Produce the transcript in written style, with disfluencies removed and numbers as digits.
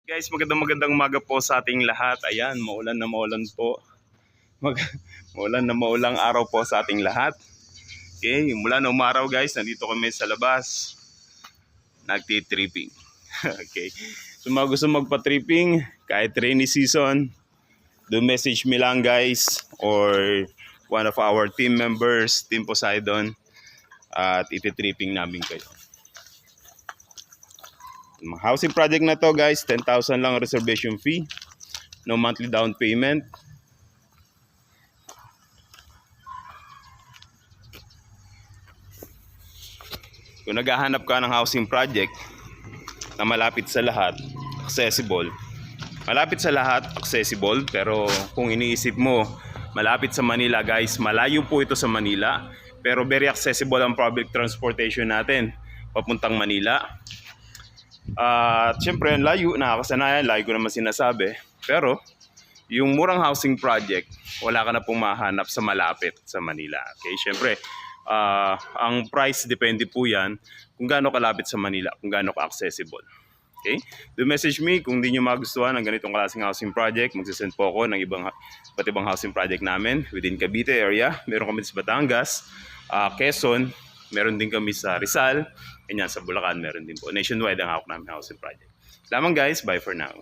Guys, magandang umaga po sa ating lahat. Ayan, maulan na maulan po. Mag maulan na maulang araw po sa ating lahat. Okay, mula na umaraw guys, nandito kami sa labas. Nagti-tripping. Okay. So mga gusto magpa-tripping, kahit rainy season, do message me lang guys or one of our team members, Team Poseidon, at iti-tripping namin kayo. Housing project na to guys, 10,000 lang reservation fee. No monthly down payment. Kung naghahanap ka ng housing project na malapit sa lahat, accessible. Malapit sa lahat, accessible. Pero kung iniisip mo, malapit sa Manila guys, malayo po ito sa Manila. Pero very accessible ang public transportation natin papuntang Manila. At syempre, ang layo, nakakasanayan, layo ko naman sinasabi. Pero, yung murang housing project, wala ka na pong mahanap sa malapit sa Manila. Okay, syempre, ang price depende po yan kung gaano kalapit sa Manila, kung gaano ka-accessible. Okay? Do message me kung di nyo magustuhan ng ganitong klaseng housing project. Magsisend po ako ng iba't ibang housing project namin within Cavite area. Meron kami sa Batangas, Quezon, meron din kami sa Rizal, ganyan sa Bulacan meron din po. Nationwide ang hawak namin housing project. Lamang guys, bye for now.